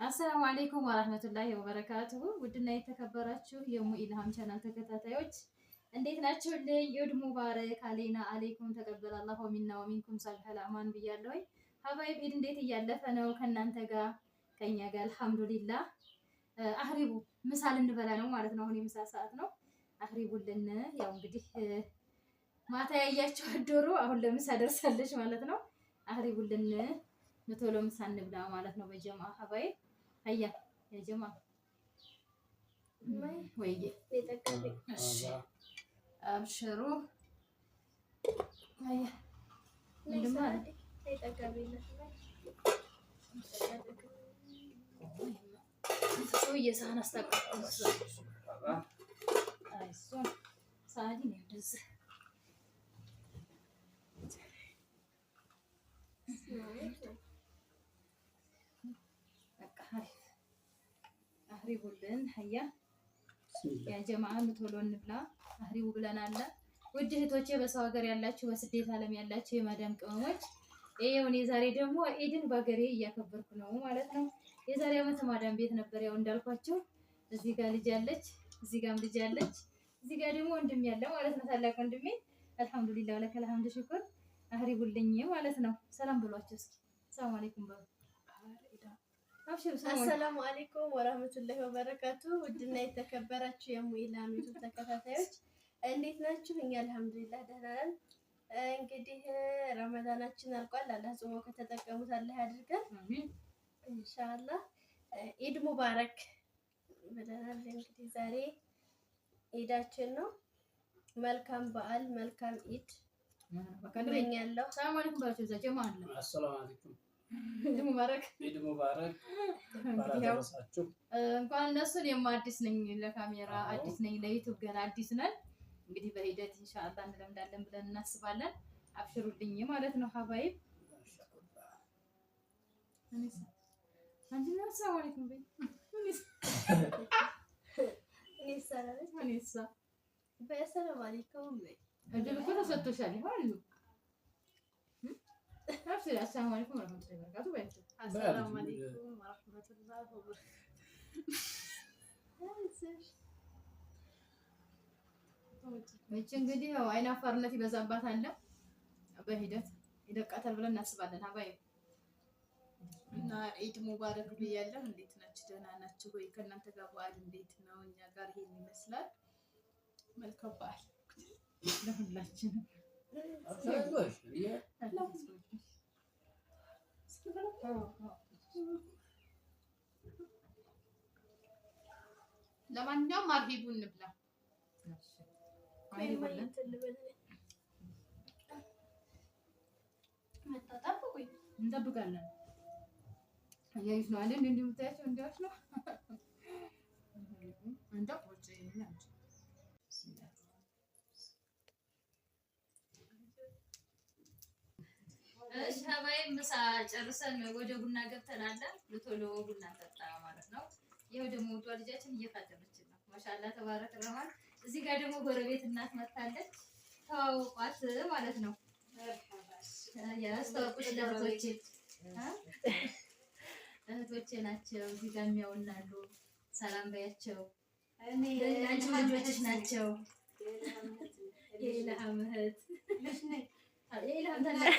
አሰላሙ አለይኩም ወራህመቱላሂ ወበረካቱሁ። ውድና የተከበራችሁ የሙ ኢልሃም ቻናል ተከታታዮች እንዴት ናችሁ? ኢድ ሙባረክ አለይና አለይኩም ተቀበላላሁ ሚና ወሚንኩም ሰልሐል አማን ብያለሁ። ሀባይብ ኢድ እንዴት እያለፈ ነው ከእናንተ ጋር? ከኛ ጋር አልሐምዱሊላህ። አህሪቡ ምሳ ልንበላ ነው ማለት ነው። አሁን የምሳ ሰዓት ነው። አህሪቡልን። ያው እንግዲህ ማታ ያያችሁ ዶሮ አሁን ለምሳ ደርሳለች ማለት ነው። አህሪቡልን ቶሎ ምሳ እንብላ ማለት ነው። በጀማ ሀባይብ هيا يا جماعة ويجي أبشروا هيا شوية ساعة استقبل أيسون ساعديني بدز አህሪቡልን ሀያ ያ ጀማዓ ቶሎ እንብላ። አህሪቡ ብለናል። ውድ እህቶቼ በሰው ሀገር ያላችሁ በስደት ዓለም ያላችሁ የማዳም ቅመሞች ይሄው እኔ ዛሬ ደግሞ ኢድን በሀገሬ እያከበርኩ ነው ማለት ነው። የዛሬ ዓመት ማዳም ቤት ነበር ያው እንዳልኳችሁ። እዚህ ጋር ልጅ አለች፣ እዚህ ጋርም ልጅ አለች፣ እዚህ ጋር ደግሞ ወንድም ያለ ማለት ነው። ታላቅ ወንድሜ አልሐምዱሊላህ ወለከል ሐምድ ሽኩር አህሪቡልኝ ማለት ነው። ሰላም ብሏችሁ እስኪ ሰላም አለይኩም በሉ። አሰላሙ አለይኩም ወራህመቱላሂ ወበረካቱ። ውድና የተከበራችሁ የሙ ኢልሃም ዩቲዩብ ተከታታዮች እንዴት ናችሁ? እኛ አልሐምዱሊላህ ደህና ነን። እንግዲህ ረመዳናችን አልቋል። አላህ ጾሞ ከተጠቀሙት አላህ ያድርገን ኢንሻአላህ። ኢድ ሙባረክ ብለናል። እንግዲህ ዛሬ ኢዳችን ነው። መልካም በዓል፣ መልካም ኢድ እመኛለሁ። ሰላም አለይኩም ባችሁ ዘጀማ አለ። አሰላሙ አለይኩም ኢድ ሙባረክ። ኢድ ሙባረክ ባላደረሳችሁ። እንኳን እነሱን አዲስ ነኝ፣ ለካሜራ አዲስ ነኝ፣ ለዩቲዩብ ገና አዲስ ነን። እንግዲህ በሂደት ኢንሻአላህ እንለምዳለን ብለን እናስባለን። አብሽሩልኝ ማለት ነው ሀባይብ። አንቺና ሰላም አለይኩም በይ። እኔሳ በሰላም አለይኩም በይ። እድል እኮ ተሰጥቶሻል ይሆናል። السلام عليكم ورحمة الله وبركاته. السلام عليكم ورحمة الله وبركاته. መቼ እንግዲህ ያው አይን አፋርነት ይበዛባታል። በሂደት ይደቃታል ብለን እናስባለን። ሀባይ እና ኢድ ሙባረክ ብያለሁ። እንዴት ናችሁ? ደህና ናችሁ ወይ? ከእናንተ ጋር በዓል እንዴት ነው? እኛ ጋር ይሄን ይመስላል። መልካም በዓል ለሁላችንም። ለማንኛውም አርሂቡ እንብላ። እንጠብቃለን። እያዩሽ ነው አይደል? እንዲህ የምታያቸው እንዲያዎች ነው። እሺ ሀባይ ምሳ ጨርሰን ወደ ቡና ገብተናል። ቶሎ ቡና ጠጣ ማለት ነው። ይሄው ደግሞ ወጧ ልጃችን እየፋጠነች ነው። ማሻአላ ተባረከ ረህማን። እዚህ ጋር ደግሞ ጎረቤት እናት መጣለች። ተዋውቋት ማለት ነው። ያስተዋውቁሽ ለእህቶቼ እህቶቼ ናቸው። እዚህ ጋር የሚያውናሉ። ሰላም በያቸው። አንቺ ልጆችሽ ናቸው። የኢልሃም እህት የኢልሃም ታላቅ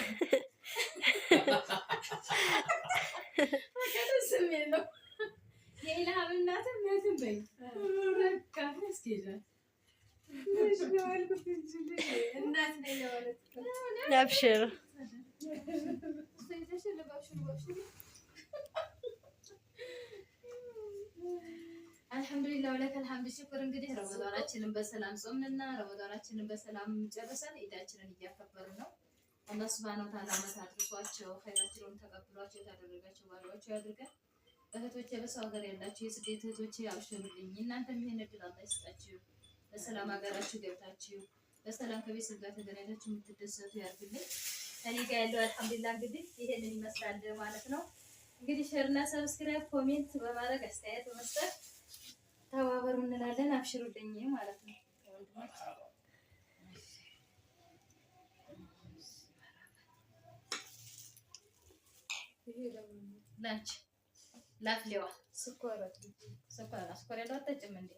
ነው። የኢልሃም እናትም እህትም በይ በቃ እስኪ አብሽር አልሐምዱሊላህ ወለከል ሐምድ ሽኩር። እንግዲህ ረመዳናችንን በሰላም ጾምንና ረመዳናችንን በሰላም ጨርሰን ኢዳችንን እያከበርን ነው። አላህ ሱብሃነሁ ወተዓላ ዓመት አድርሷቸው ኸይራቸውን ተቀብሏቸው የታደረጋቸው ባሪያዎቹ ያድርገን። እህቶቼ በሰው ሀገር ያላችሁ የስደት እህቶቼ አብሽሩልኝ። እናንተም ይሄን እድል አላህ ይስጣችሁ። በሰላም ሀገራችሁ ገብታችሁ በሰላም ከቤተሰብ ጋር ተገናኝታችሁ የምትደሰቱ ያድርግልኝ። እኔ ጋር ያለው አልሐምዱሊላህ እንግዲህ ይሄንን ይመስላል ማለት ነው። እንግዲህ ሼር እና ሰብስክራይብ ኮሜንት በማድረግ አስተያየት በመስጠት ተባበሩ እንላለን። አብሽሩልኝ ማለት ነው ወንድሞች። ላንች ላፍሌዋ ስኳር ስኳር ያለው አጠጭም እንዴ?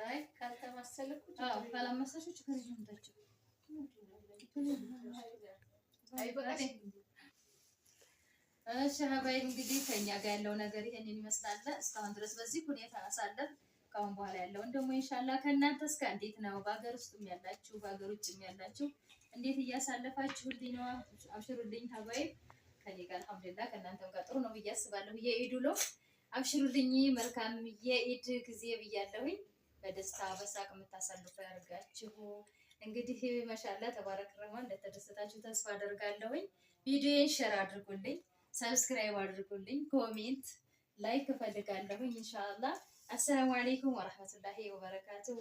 አይ ካልተማሰልኩ ካላመሰልሽ ከዚህ ምታችሁ አይ በቃ እሺ ሀባይ እንግዲህ ከኛ ጋር ያለው ነገር ይሄንን ይመስላል። እስካሁን ድረስ በዚህ ሁኔታ አሳለፍ። ካሁን በኋላ ያለውን ደግሞ ኢንሻአላህ ከእናንተ እስከ እንዴት ነው በሀገር ውስጥም ያላችሁ በሀገር ውጭም ያላችሁ እንዴት እያሳለፋችሁልኝ ነው? አብሽሩልኝ ሀባይ ከኔ ጋር አልሐምዱሊላህ ከእናንተም ጋር ጥሩ ነው ብዬ አስባለሁ። የኢድ ውሎ አብሽሩልኝ መልካም የኢድ ጊዜ ብያለሁኝ። በደስታ በሳቅ የምታሳልፉ ያርጋችሁ። እንግዲህ ማሻአላህ ተባረክ ረህማን እንደተደሰታችሁ ተስፋ አደርጋለሁኝ። ቪዲዮዬን ሼር አድርጉልኝ፣ ሰብስክራይብ አድርጉልኝ፣ ኮሜንት ላይክ እፈልጋለሁኝ ኢንሻአላህ። አሰላሙ አለይኩም ወራህመቱላሂ ወበረካቱሁ።